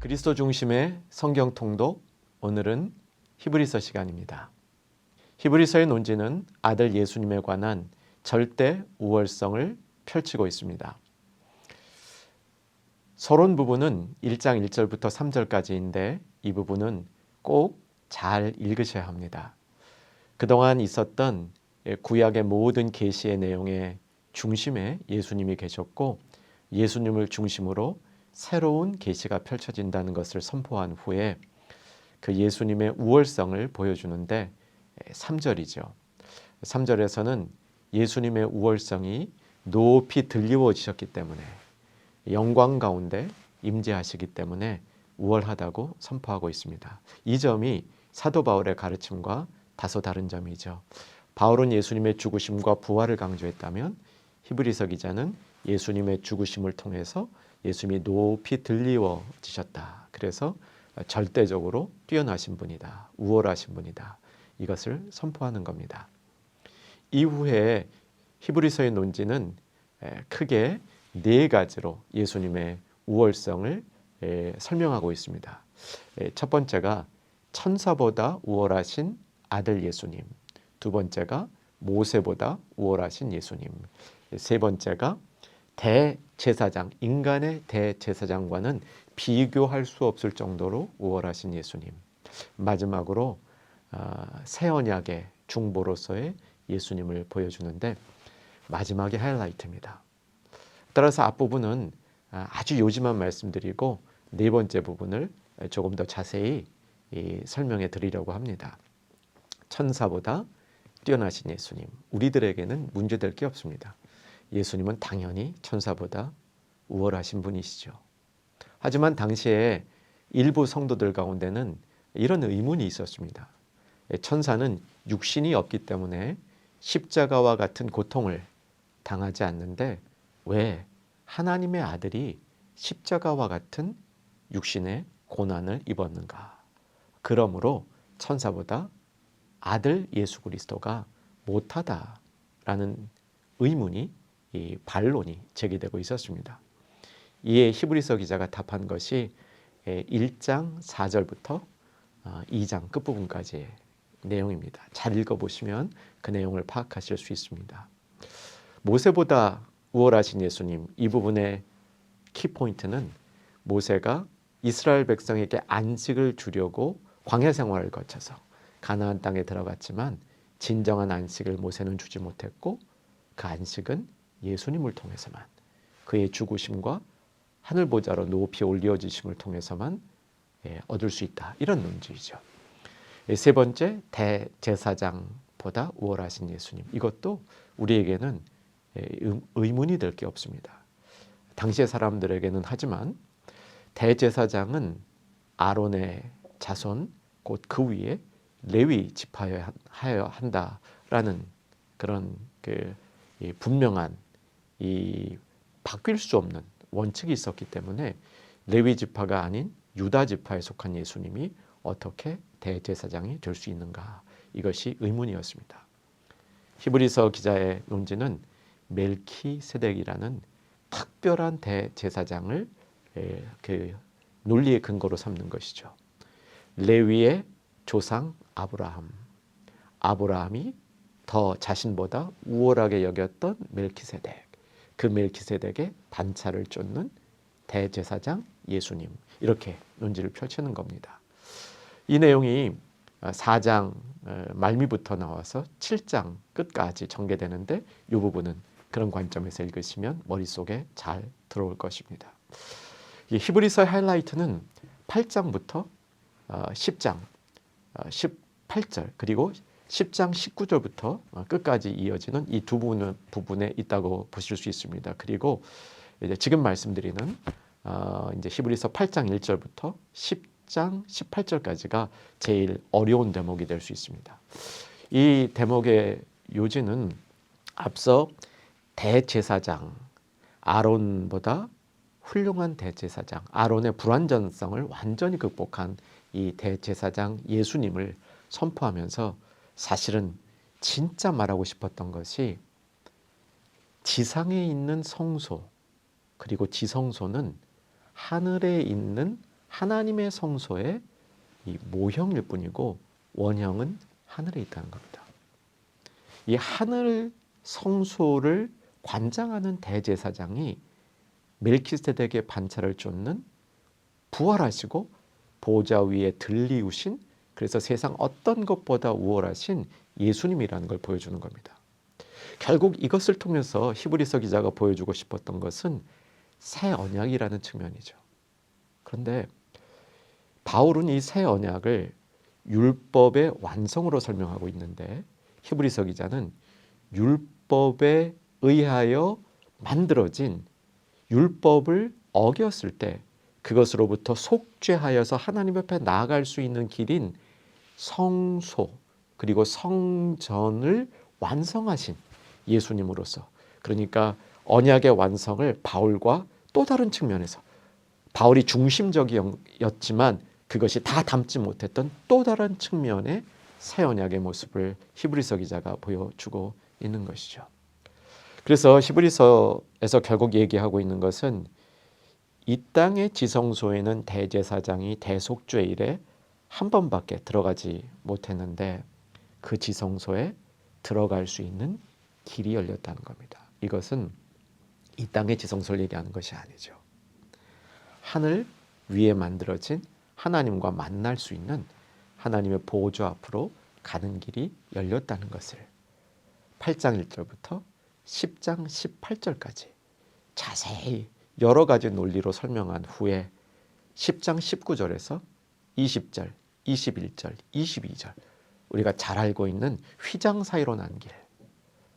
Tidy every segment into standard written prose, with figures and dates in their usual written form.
그리스도 중심의 성경 통독, 오늘은 히브리서 시간입니다. 히브리서의 논지는 아들 예수님에 관한 절대 우월성을 펼치고 있습니다. 서론 부분은 1장 1절부터 3절까지인데 이 부분은 꼭 잘 읽으셔야 합니다. 그동안 있었던 구약의 모든 계시의 내용의 중심에 예수님이 계셨고 예수님을 중심으로 새로운 계시가 펼쳐진다는 것을 선포한 후에 그 예수님의 우월성을 보여주는데 3절이죠. 3절에서는 예수님의 우월성이 높이 드리워지셨기 때문에 영광 가운데 임재하시기 때문에 우월하다고 선포하고 있습니다. 이 점이 사도 바울의 가르침과 다소 다른 점이죠. 바울은 예수님의 죽으심과 부활을 강조했다면 히브리서 기자는 예수님의 죽으심을 통해서 예수님이 높이 들리워지셨다. 그래서 절대적으로 뛰어나신 분이다. 우월하신 분이다. 이것을 선포하는 겁니다. 이후에 히브리서의 논지는 크게 네 가지로 예수님의 우월성을 설명하고 있습니다. 첫 번째가 천사보다 우월하신 아들 예수님, 두 번째가 모세보다 우월하신 예수님, 세 번째가 대제사장, 인간의 대제사장과는 비교할 수 없을 정도로 우월하신 예수님, 마지막으로 새 언약의 중보로서의 예수님을 보여주는데 마지막이 하이라이트입니다. 따라서 앞부분은 아주 요지만 말씀드리고 네 번째 부분을 조금 더 자세히 설명해 드리려고 합니다. 천사보다 뛰어나신 예수님, 우리들에게는 문제될 게 없습니다. 예수님은 당연히 천사보다 우월하신 분이시죠. 하지만 당시에 일부 성도들 가운데는 이런 의문이 있었습니다. 천사는 육신이 없기 때문에 십자가와 같은 고통을 당하지 않는데 왜 하나님의 아들이 십자가와 같은 육신의 고난을 입었는가? 그러므로 천사보다 아들 예수 그리스도가 못하다라는 의문이, 이 반론이 제기되고 있었습니다. 이에 히브리서 기자가 답한 것이 1장 4절부터 2장 끝부분까지의 내용입니다. 잘 읽어보시면 그 내용을 파악하실 수 있습니다. 모세보다 우월하신 예수님, 이 부분의 키포인트는 모세가 이스라엘 백성에게 안식을 주려고 광야 생활을 거쳐서 가나안 땅에 들어갔지만 진정한 안식을 모세는 주지 못했고 그 안식은 예수님을 통해서만, 그의 죽으심과 하늘보좌로 높이 올려지심을 통해서만 얻을 수 있다. 이런 논지이죠. 세 번째, 대제사장보다 우월하신 예수님. 이것도 우리에게는 의문이 될 게 없습니다. 당시의 사람들에게는 하지만 대제사장은 아론의 자손, 곧 그 위에 레위 지파여야 한다라는 그런 분명한 바뀔 수 없는 원칙이 있었기 때문에 레위 지파가 아닌 유다 지파에 속한 예수님이 어떻게 대제사장이 될 수 있는가? 이것이 의문이었습니다. 히브리서 기자의 논지는 멜키세덱이라는 특별한 대제사장을 그 논리의 근거로 삼는 것이죠. 레위의 조상 아브라함이 더 자신보다 우월하게 여겼던 멜키세덱, 그 멜키세덱의 반차를 쫓는 대제사장 예수님, 이렇게 논지를 펼치는 겁니다. 이 내용이 4장 말미부터 나와서 7장 끝까지 전개되는데 이 부분은 그런 관점에서 읽으시면 머릿속에 잘 들어올 것입니다. 이 히브리서의 하이라이트는 8장부터 10장 18절 그리고 10장 19절부터 끝까지 이어지는 이 두 부분에 있다고 보실 수 있습니다. 그리고 이제 지금 말씀드리는 이제 히브리서 8장 1절부터 10장 18절까지가 제일 어려운 대목이 될 수 있습니다. 이 대목의 요지는 앞서 대제사장 아론보다 훌륭한 대제사장, 아론의 불완전성을 완전히 극복한 이 대제사장 예수님을 선포하면서 사실은 진짜 말하고 싶었던 것이 지상에 있는 성소 그리고 지성소는 하늘에 있는 하나님의 성소의 이 모형일 뿐이고 원형은 하늘에 있다는 겁니다. 이 하늘 성소를 관장하는 대제사장이 멜키세덱의 반차를 쫓는 부활하시고 보좌 위에 들리우신, 그래서 세상 어떤 것보다 우월하신 예수님이라는 걸 보여주는 겁니다. 결국 이것을 통해서 히브리서 기자가 보여주고 싶었던 것은 새 언약이라는 측면이죠. 그런데 바울은 이 새 언약을 율법의 완성으로 설명하고 있는데 히브리서 기자는 율법에 의하여 만들어진 율법을 어겼을 때 그것으로부터 속죄하여서 하나님 앞에 나아갈 수 있는 길인 성소 그리고 성전을 완성하신 예수님으로서, 그러니까 언약의 완성을 바울과 또 다른 측면에서 바울이 중심적이었지만 그것이 다 담지 못했던 또 다른 측면의 새 언약의 모습을 히브리서 기자가 보여주고 있는 것이죠. 그래서 히브리서에서 결국 얘기하고 있는 것은 이 땅의 지성소에는 대제사장이 대속죄일에 한 번밖에 들어가지 못했는데 그 지성소에 들어갈 수 있는 길이 열렸다는 겁니다. 이것은 이 땅의 지성소를 얘기하는 것이 아니죠. 하늘 위에 만들어진 하나님과 만날 수 있는 하나님의 보좌 앞으로 가는 길이 열렸다는 것을 8장 1절부터 10장 18절까지 자세히 여러 가지 논리로 설명한 후에 10장 19절에서 20절, 21절, 22절 우리가 잘 알고 있는 휘장 사이로 난 길,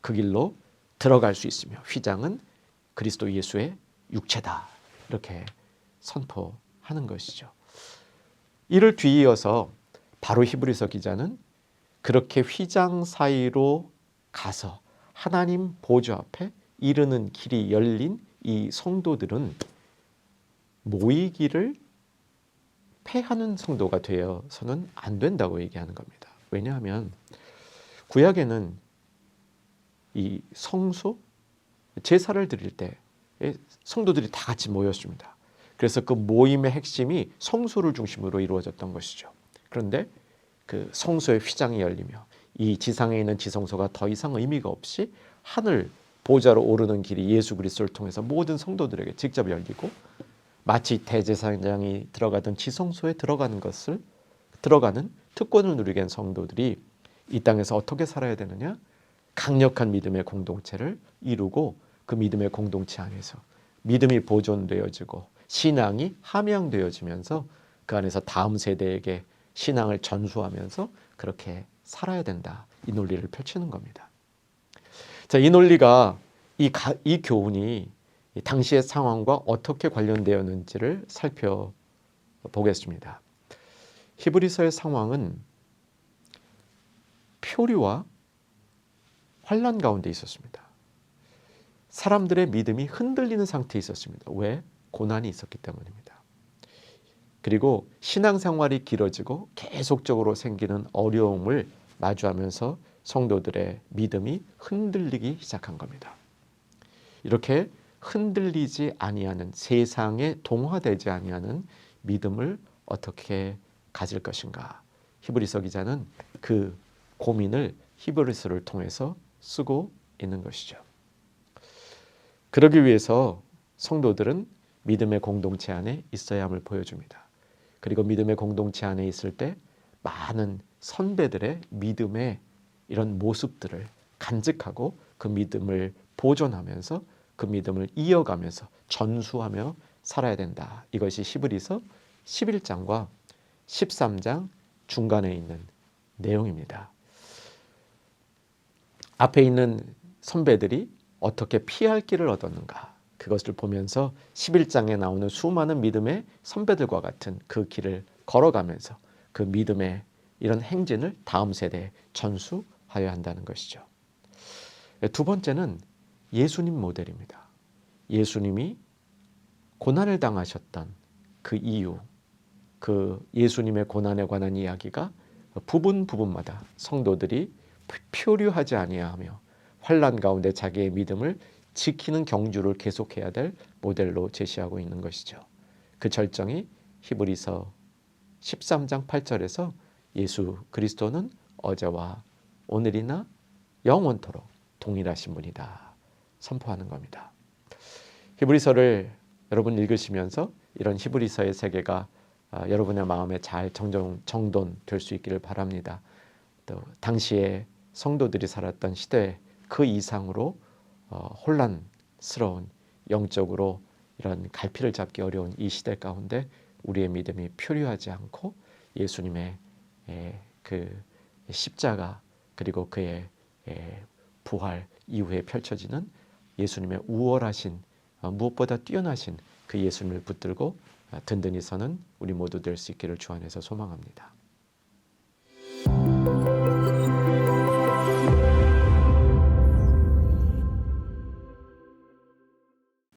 그 길로 들어갈 수 있으며 휘장은 그리스도 예수의 육체다 이렇게 선포하는 것이죠. 이를 뒤이어서 바로 히브리서 기자는 그렇게 휘장 사이로 가서 하나님 보좌 앞에 이르는 길이 열린 이 성도들은 모이기를 패하는 성도가 되어서는 안 된다고 얘기하는 겁니다. 왜냐하면 구약에는 이 성소, 제사를 드릴 때 성도들이 다 같이 모였습니다. 그래서 그 모임의 핵심이 성소를 중심으로 이루어졌던 것이죠. 그런데 그 성소의 휘장이 열리며 이 지상에 있는 지성소가 더 이상 의미가 없이 하늘 보좌로 오르는 길이 예수 그리스도를 통해서 모든 성도들에게 직접 열리고 마치 대제사장이 들어가던 지성소에 들어가는 특권을 누리게 한 성도들이 이 땅에서 어떻게 살아야 되느냐? 강력한 믿음의 공동체를 이루고 그 믿음의 공동체 안에서 믿음이 보존되어지고 신앙이 함양되어지면서 그 안에서 다음 세대에게 신앙을 전수하면서 그렇게 살아야 된다. 이 논리를 펼치는 겁니다. 자, 이 논리가 이 교훈이 당시의 상황과 어떻게 관련되었는지를 살펴보겠습니다. 히브리서의 상황은 표류와 환난 가운데 있었습니다. 사람들의 믿음이 흔들리는 상태에 있었습니다. 왜? 고난이 있었기 때문입니다. 그리고 신앙생활이 길어지고 계속적으로 생기는 어려움을 마주하면서 성도들의 믿음이 흔들리기 시작한 겁니다. 이렇게 흔들리지 아니하는, 세상에 동화되지 아니하는 믿음을 어떻게 가질 것인가? 히브리서 기자는 그 고민을 히브리서를 통해서 쓰고 있는 것이죠. 그러기 위해서 성도들은 믿음의 공동체 안에 있어야 함을 보여줍니다. 그리고 믿음의 공동체 안에 있을 때 많은 선배들의 믿음의 이런 모습들을 간직하고 그 믿음을 보존하면서 그 믿음을 이어가면서 전수하며 살아야 된다. 이것이 히브리서 11장과 13장 중간에 있는 내용입니다. 앞에 있는 선배들이 어떻게 피할 길을 얻었는가, 그것을 보면서 11장에 나오는 수많은 믿음의 선배들과 같은 그 길을 걸어가면서 그 믿음의 이런 행진을 다음 세대에 전수하여야 한다는 것이죠. 두 번째는 예수님 모델입니다. 예수님이 고난을 당하셨던 그 이유, 그 예수님의 고난에 관한 이야기가 부분마다 성도들이 표류하지 아니하며 환난 가운데 자기의 믿음을 지키는 경주를 계속해야 될 모델로 제시하고 있는 것이죠. 그 절정이 히브리서 13장 8절에서 예수 그리스도는 어제와 오늘이나 영원토록 동일하신 분이다 선포하는 겁니다. 히브리서를 여러분 읽으시면서 이런 히브리서의 세계가 여러분의 마음에 잘 정돈될 수 있기를 바랍니다. 또 당시에 성도들이 살았던 시대 그 이상으로 혼란스러운 영적으로 이런 갈피를 잡기 어려운 이 시대 가운데 우리의 믿음이 표류하지 않고 예수님의 그 십자가 그리고 그의 부활 이후에 펼쳐지는 예수님의 우월하신 무엇보다 뛰어나신 그 예수님을 붙들고 든든히 서는 우리 모두 될 수 있기를 주 안에서 소망합니다.